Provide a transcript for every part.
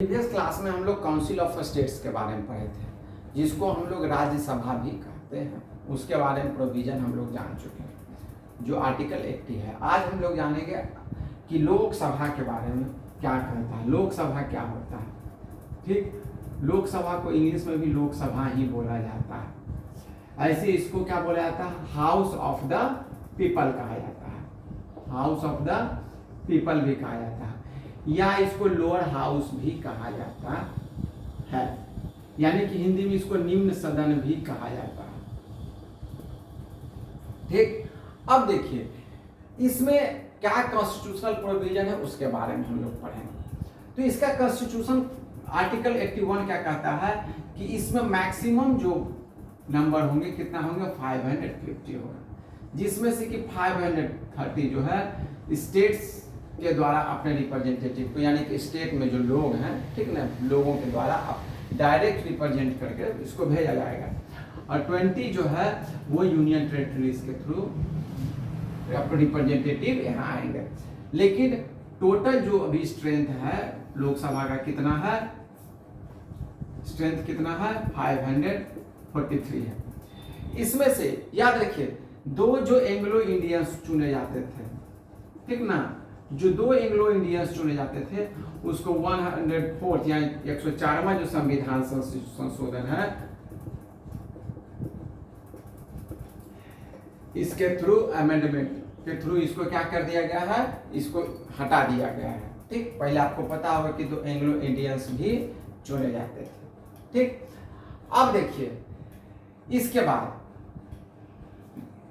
Previous class में हम लोग काउंसिल ऑफ स्टेट्स के बारे में पढ़े थे, जिसको हम लोग राज्यसभा भी कहते हैं। उसके बारे में प्रोविजन हम लोग जान चुके हैं, जो आर्टिकल 80 है। आज हम लोग जानेंगे कि लोकसभा के बारे में क्या कहता है, लोकसभा क्या होता है। ठीक, लोकसभा को इंग्लिश में भी लोकसभा ही बोला जाता है। ऐसे इसको क्या बोला जाता है, हाउस ऑफ द पीपल कहा जाता है, हाउस ऑफ द पीपल भी कहा जाता है, या इसको लोअर हाउस भी कहा जाता है, यानी कि हिंदी में इसको निम्न सदन भी कहा जाता है। ठीक, अब देखिए इसमें क्या कॉन्स्टिट्यूशनल प्रोविजन है उसके बारे में हम लोग पढ़ेंगे। तो इसका कॉन्स्टिट्यूशन आर्टिकल 81 क्या कहता है कि इसमें मैक्सिमम जो नंबर होंगे कितना होंगे, 550 होगा, जिसमें से कि 530 जो है स्टेट्स के द्वारा अपने रिप्रेजेंटेटिव को, यानी कि स्टेट में जो लोग हैं, ठीक ना, लोगों के द्वारा डायरेक्ट रिप्रेजेंट करके इसको भेजा जाएगा। और 20 जो है वो यूनियन टेरिटरीज के थ्रू रिप्रेजेंटेटिव यहाँ आएंगे। लेकिन टोटल जो अभी स्ट्रेंथ है लोकसभा का कितना है, स्ट्रेंथ कितना है, 543 है। इसमें से याद रखिए दो जो एंग्लो इंडियंस चुने जाते थे, ठीक ना, जो दो एंग्लो इंडियंस चुने जाते थे उसको 104 या 104वां जो संविधान संशोधन है इसके थ्रू, अमेंडमेंट के थ्रू इसको क्या कर दिया गया है, इसको हटा दिया गया है। ठीक, पहले आपको पता होगा कि दो एंग्लो इंडियंस भी चुने जाते थे। ठीक, अब देखिए इसके बाद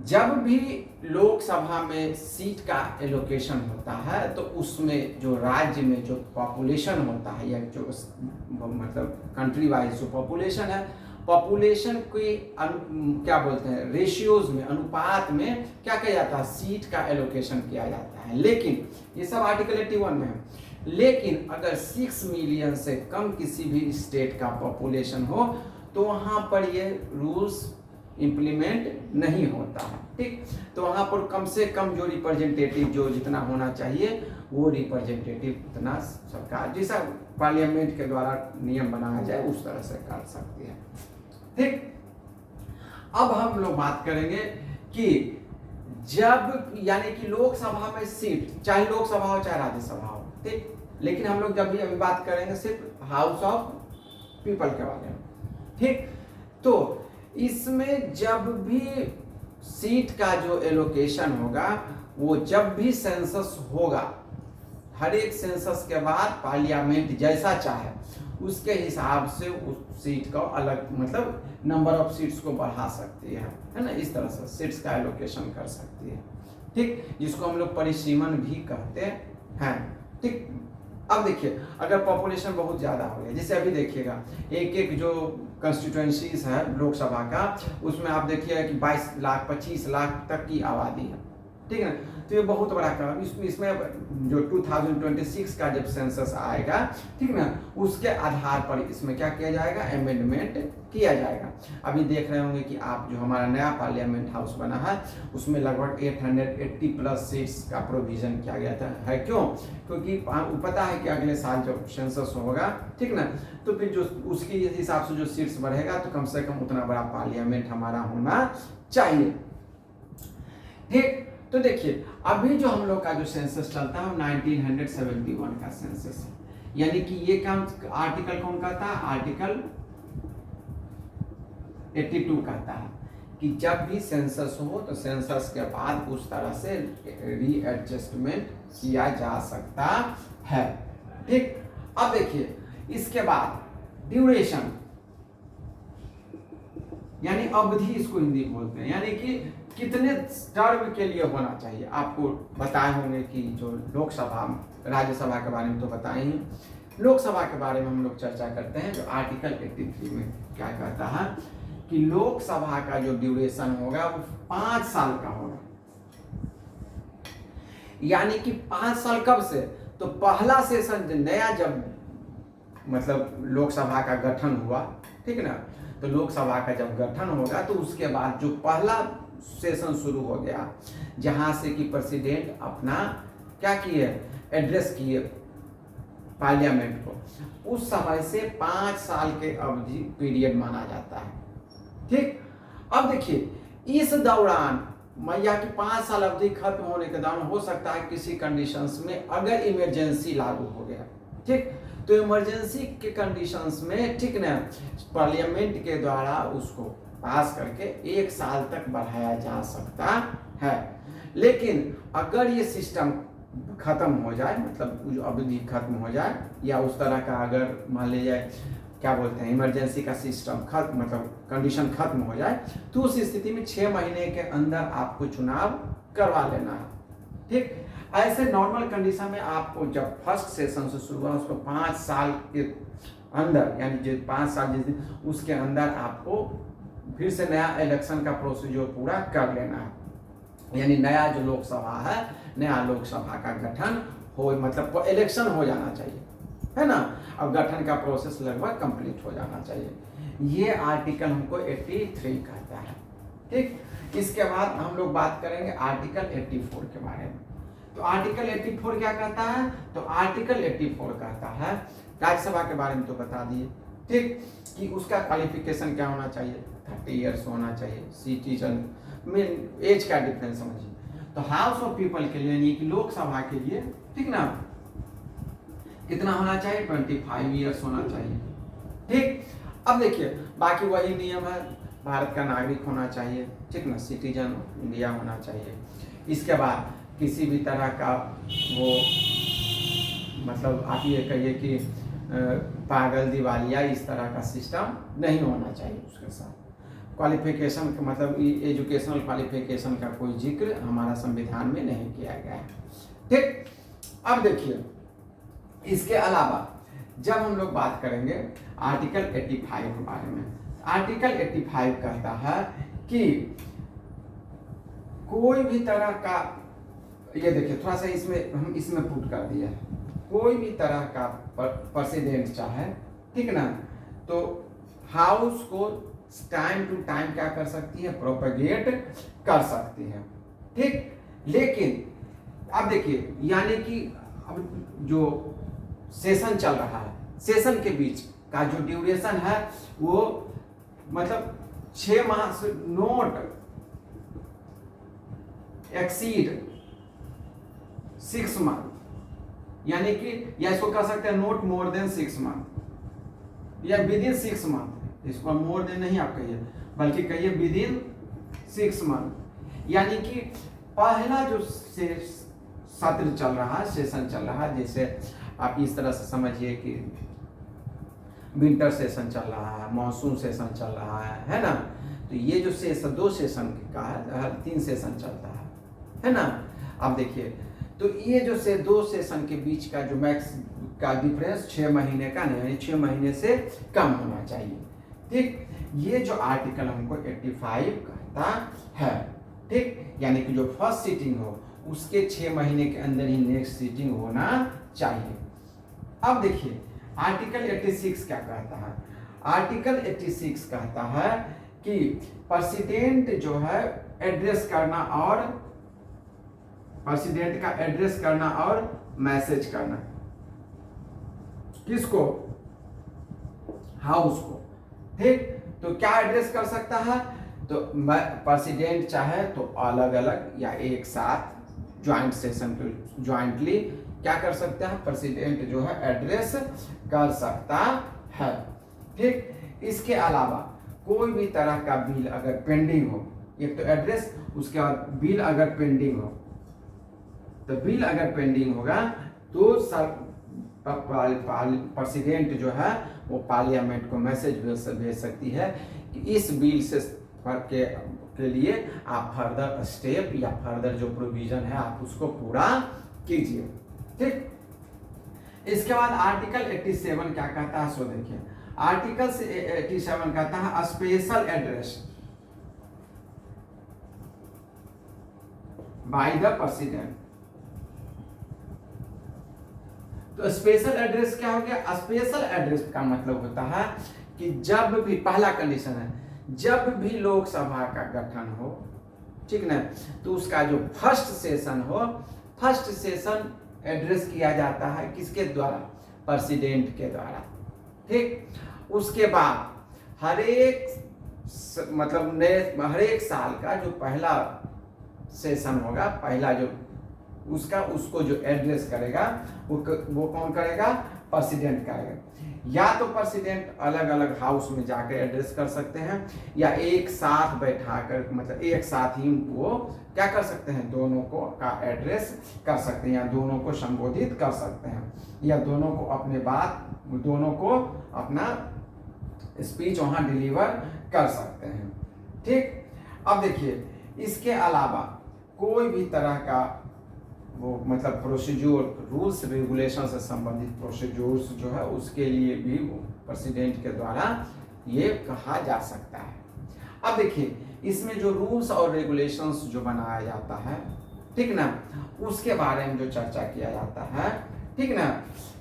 जब भी लोकसभा में सीट का एलोकेशन होता है तो उसमें जो राज्य में जो पॉपुलेशन होता है, या जो मतलब कंट्री वाइज जो पॉपुलेशन है, पॉपुलेशन की क्या बोलते हैं, रेशियोज में, अनुपात में क्या किया जाता है, सीट का एलोकेशन किया जाता है। लेकिन ये सब आर्टिकल 81 में है। लेकिन अगर 6 मिलियन से कम किसी भी स्टेट का पॉपुलेशन हो तो वहां पर ये रूल्स इम्प्लीमेंट नहीं होता है। ठीक, तो वहां पर कम से कम जो रिप्रेजेंटेटिव जो जितना होना चाहिए वो रिप्रेजेंटेटिव उतना सरकार जैसा पार्लियामेंट के द्वारा नियम बनाया जाए उस तरह से कर सकती है। ठीक, अब हम लोग बात करेंगे कि जब, यानी कि लोकसभा में सीट, चाहे लोकसभा हो चाहे राज्यसभा हो, ठीक, लेकिन हम लोग जब भी अभी बात करेंगे सिर्फ हाउस ऑफ पीपल के बारे में। ठीक, तो इसमें जब भी सीट का जो एलोकेशन होगा वो जब भी सेंसस होगा, हर एक सेंसस के बाद पार्लियामेंट जैसा चाहे उसके हिसाब से उस सीट को अलग, मतलब नंबर ऑफ सीट्स को बढ़ा सकती है ना, इस तरह से सीट्स का एलोकेशन कर सकती है। ठीक, जिसको हम लोग परिसीमन भी कहते हैं। ठीक, अब देखिए अगर पॉपुलेशन बहुत ज़्यादा हो गया, जैसे अभी देखिएगा एक एक जो कंस्टिट्यूएंसीज है लोकसभा का, उसमें आप देखिए कि 22 लाख 25 लाख तक की आबादी है। ठीक है, तो ये बहुत बड़ा काम। इसमें जो 2026 का जब सेंसस आएगा, ठीक ना, उसके आधार पर इसमें क्या किया जाएगा, अमेंडमेंट किया जाएगा। अभी देख रहे होंगे कि आप जो हमारा नया पार्लियामेंट हाउस बना है उसमें लगभग 880 प्लस सीट्स का प्रोविजन किया गया था। है क्यों? क्योंकि पता है कि अगले साल जब सेंसस होगा, ठीक ना, तो फिर जो उसके हिसाब से जो सीट्स बढ़ेगा तो कम से कम उतना बड़ा पार्लियामेंट हमारा होना चाहिए। ठीक, तो देखिए अभी जो हम लोग का जो सेंसस चलता है 1971 का सेंसस है, यानी कि ये काम आर्टिकल कौन कहता है, आर्टिकल 82 कहता है कि जब भी सेंसस हो तो सेंसस के बाद उस तरह से रीएडजस्टमेंट किया जा सकता है। ठीक, अब देखिए इसके बाद ड्यूरेशन, यानी अवधि, इसको हिंदी बोलते हैं, यानी कि कितने टर्म के लिए होना चाहिए। आपको बताए होंगे कि जो लोकसभा, राज्यसभा के बारे में तो बताए ही, लोकसभा के बारे में हम लोग चर्चा करते हैं। जो आर्टिकल 83 में क्या कहता है कि लोकसभा का जो ड्यूरेशन होगा वो 5 साल का होगा, यानी कि 5 साल कब से, तो पहला सेशन नया जब मतलब लोकसभा का गठन हुआ, ठीक है ना, तो लोकसभा का जब गठन होगा तो उसके बाद जो पहला सेशन शुरू हो गया, जहां से कि प्रेसिडेंट अपना क्या किए, एड्रेस किए पार्लियामेंट को, उस समय से 5 साल के अवधि पीरियड माना जाता है। ठीक, अब देखिए इस दौरान मैया की 5 साल अवधि खत्म होने के दौरान हो सकता है किसी कंडीशंस में अगर इमरजेंसी लागू हो गया, ठीक, तो इमरजेंसी के कंडीशंस में, ठीक ना, पार्लियामेंट के द्वारा उसको पास करके 1 साल तक बढ़ाया जा सकता है। लेकिन अगर ये सिस्टम खत्म हो जाए, मतलब अवधि खत्म हो जाए, या उस तरह का अगर मान लीजिए क्या बोलते हैं इमरजेंसी का सिस्टम खत्म, मतलब कंडीशन खत्म हो जाए, तो उस स्थिति में 6 महीने के अंदर आपको चुनाव करवा लेना है। ठीक, ऐसे नॉर्मल कंडीशन में आपको जब फर्स्ट सेशन से शुरू हुआ उसको 5 साल के अंदर, यानी जो 5 साल जिस दिन, उसके अंदर आपको फिर से नया इलेक्शन का प्रोसीजर पूरा कर लेना है। यानी नया जो लोकसभा है, नया लोकसभा का गठन हो, मतलब इलेक्शन हो जाना चाहिए, है ना। अब गठन का प्रोसेस लगभग कंप्लीट हो जाना चाहिए। ये आर्टिकल हमको 83 कहता है। ठीक, इसके बाद हम लोग बात करेंगे आर्टिकल 84 के बारे में। तो आर्टिकल 84 क्या कहता है? तो आर्टिकल 84 कहता है, राज्यसभा के बारे में तो बता दिए, ठीक, कि उसका क्वालिफिकेशन क्या होना चाहिए, 30 ईयर्स होना चाहिए, सिटीजन में एज का डिफरेंस समझिए। तो हाउस ऑफ पीपल के लिए, यानी कि लोकसभा के लिए, ठीक ना, कितना होना चाहिए, 25 ईयर्स होना चाहिए। ठीक, अब देखिए बाकी वही नियम है, भारत का नागरिक होना चाहिए, ठीक ना, सिटीजन इंडिया होना चाहिए। इसके बाद किसी भी तरह का वो, मतलब आप ये कहिए कि पागल दिवालिया इस तरह का सिस्टम नहीं होना चाहिए उसके साथ। क्वालिफिकेशन का मतलब एजुकेशनल क्वालिफिकेशन का कोई जिक्र हमारा संविधान में नहीं किया गया है। ठीक, अब देखिए इसके अलावा जब हम लोग बात करेंगे आर्टिकल 85 के बारे में, आर्टिकल 85 कहता है कि कोई भी तरह का, ये देखिए थोड़ा सा इसमें हम इसमें पुट कर दिया है, कोई भी तरह का प्रेसिडेंट चाहे, ठीक ना, तो हाउस को टाइम टू टाइम क्या कर सकती है, प्रोपेगेट कर सकती है। ठीक, लेकिन अब देखिए, यानी कि अब जो सेशन चल रहा है, सेशन के बीच का जो ड्यूरेशन है वो मतलब 6 माह से नोट एक्सीड 6 मंथ, यानी कि या इसको कह सकते हैं नोट मोर देन 6 मंथ, या विद इन 6 मंथ, इसको मोर देन नहीं आप कहिए बल्कि कहिए विद इन 6 मंथ। यानी कि पहला जो सत्र चल रहा है, सेशन चल रहा है, जैसे आप इस तरह से समझिए कि विंटर सेशन चल रहा है, मॉनसून सेशन चल रहा है ना, तो ये जो सेशन 2 सेशन का है, 3 सेशन चलता है ना। अब देखिए, तो ये जो 2 सेशन के बीच का जो मैक्स का डिफरेंस 6 महीने का नहीं, यानी 6 महीने से कम होना चाहिए। ठीक, ये जो आर्टिकल हमको 85 कहता है, ठीक, यानी कि जो फर्स्ट सीटिंग हो उसके 6 महीने के अंदर ही नेक्स्ट सीटिंग होना चाहिए। अब देखिए आर्टिकल 86 क्या कहता है, आर्टिकल 86 कहता है कि प्रेसिडेंट जो है एड्रेस करना, और प्रेसिडेंट का एड्रेस करना और मैसेज करना, किसको, हाउस को। ठीक, तो क्या एड्रेस कर सकता है, तो प्रेसिडेंट चाहे तो अलग अलग या एक साथ ज्वाइंट सेशन पे ज्वाइंटली क्या कर सकता है, प्रेसिडेंट जो है एड्रेस कर सकता है। ठीक, इसके अलावा कोई भी तरह का बिल अगर पेंडिंग हो, एक तो एड्रेस, उसके बाद बिल अगर पेंडिंग हो, तो बिल अगर पेंडिंग होगा तो प्रेसिडेंट जो है वो पार्लियामेंट को मैसेज भेज सकती है कि इस बिल से के लिए आप फर्दर स्टेप या फर्दर जो प्रोविजन है आप उसको पूरा कीजिए। ठीक, इसके बाद आर्टिकल 87 क्या कहता है, सो देखिए आर्टिकल 87 कहता है special address by the president. तो स्पेशल एड्रेस क्या हो गया, स्पेशल एड्रेस का मतलब होता है कि जब भी, पहला कंडीशन है, जब भी लोकसभा का गठन हो, ठीक ना, तो उसका जो फर्स्ट सेशन हो, फर्स्ट सेशन एड्रेस किया जाता है किसके द्वारा, प्रेसिडेंट के द्वारा। ठीक, उसके बाद हर एक साल का जो पहला सेशन होगा, पहला जो उसको जो एड्रेस करेगा वो कौन करेगा? प्रेसिडेंट करेगा। या तो प्रेसिडेंट अलग अलग हाउस में जाकर एड्रेस कर सकते हैं, या एक साथ बैठाकर मतलब एक साथ ही वो क्या कर सकते हैं, दोनों को का एड्रेस कर सकते हैं, या दोनों को संबोधित कर सकते हैं, या दोनों को अपना स्पीच वहां डिलीवर कर सकते हैं। ठीक, अब देखिए इसके अलावा कोई भी तरह का वो मतलब प्रोसीड्यूर, रूल्स रेगुलेशन से संबंधित प्रोसीड्यूर्स जो है उसके लिए भी प्रेसिडेंट के द्वारा ये कहा जा सकता है। अब देखिए इसमें जो रूल्स और रेगुलेशंस जो बनाया जाता है, ठीक ना, उसके बारे में जो चर्चा किया जाता है, ठीक ना,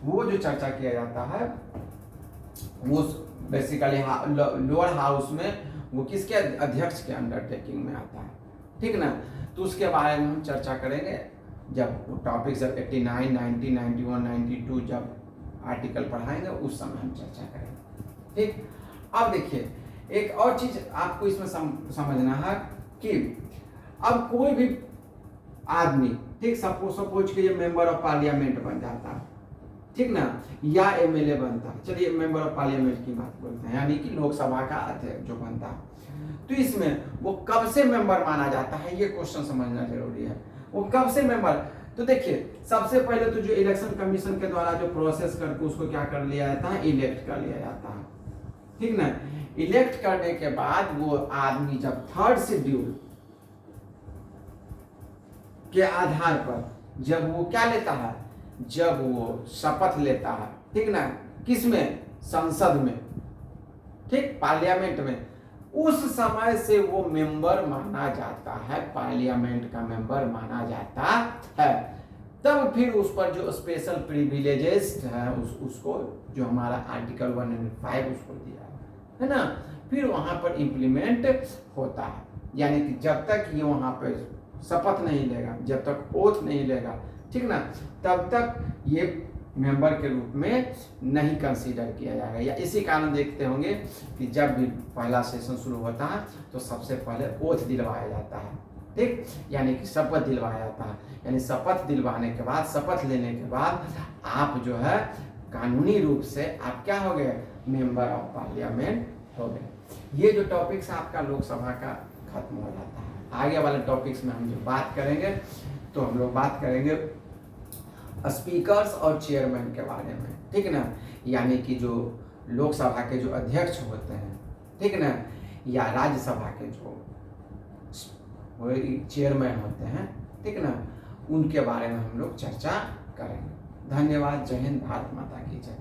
वो जो चर्चा किया जाता है वो बेसिकली लोअर हाउस में वो किसके अध्यक्ष के अंडरटेकिंग में आता है, ठीक ना। तो उसके बारे में हम चर्चा करेंगे जब टॉपिक जब 89, 90, 91, 92 जब आर्टिकल पढ़ाएंगे उस समय हम चर्चा करेंगे। ठीक, अब देखिए एक और चीज आपको इसमें समझना है कि अब कोई भी आदमी, ठीक, सपोज कि ये मेंबर ऑफ पार्लियामेंट बन जाता है, ठीक ना, या एमएलए बनता है, चलिए मेंबर ऑफ पार्लियामेंट की बात बोलते हैं, यानी कि लोकसभा का अध्यक्ष जो बनता है, तो इसमें वो कब से मेंबर माना जाता है ये क्वेश्चन समझना जरूरी है। वो कब से मेंबर, तो देखिए सबसे पहले तो जो इलेक्शन कमीशन के द्वारा जो प्रोसेस करके उसको क्या कर लिया जाता है, इलेक्ट कर लिया जाता है, ठीक ना। इलेक्ट करने के बाद वो आदमी जब थर्ड शेड्यूल के आधार पर जब वो क्या लेता है, जब वो शपथ लेता है, ठीक ना, किसमें, संसद में, ठीक, पार्लियामेंट में, उस समय से वो मेंबर माना जाता है, पार्लियामेंट का मेंबर माना जाता है। तब फिर उस पर जो स्पेशल प्रिविलेजेस है उसको जो हमारा आर्टिकल 105 उसको दिया है ना, फिर वहां पर इम्प्लीमेंट होता है। यानी कि जब तक ये वहां पे शपथ नहीं लेगा, जब तक ओथ नहीं लेगा, ठीक ना, तब तक ये मेंबर के रूप में नहीं कंसीडर किया जाएगा। या इसी कारण देखते होंगे कि जब भी पहला सेशन शुरू होता है तो सबसे पहले ओथ दिलवाया जाता है, ठीक, यानी कि शपथ दिलवाया जाता है। यानी शपथ दिलवाने के बाद, शपथ लेने के बाद आप जो है कानूनी रूप से आप क्या हो गए, मेंबर ऑफ पार्लियामेंट हो गए। ये जो टॉपिक्स आपका लोकसभा का खत्म हो जाता है। आगे वाले टॉपिक्स में हम जो बात करेंगे तो हम लोग बात करेंगे स्पीकर्स और चेयरमैन के बारे में, ठीक ना, यानी कि जो लोकसभा के जो अध्यक्ष होते हैं, ठीक ना, या राज्यसभा के जो चेयरमैन होते हैं, ठीक ना, उनके बारे में हम लोग चर्चा करेंगे। धन्यवाद। जय हिंद। भारत माता की जय।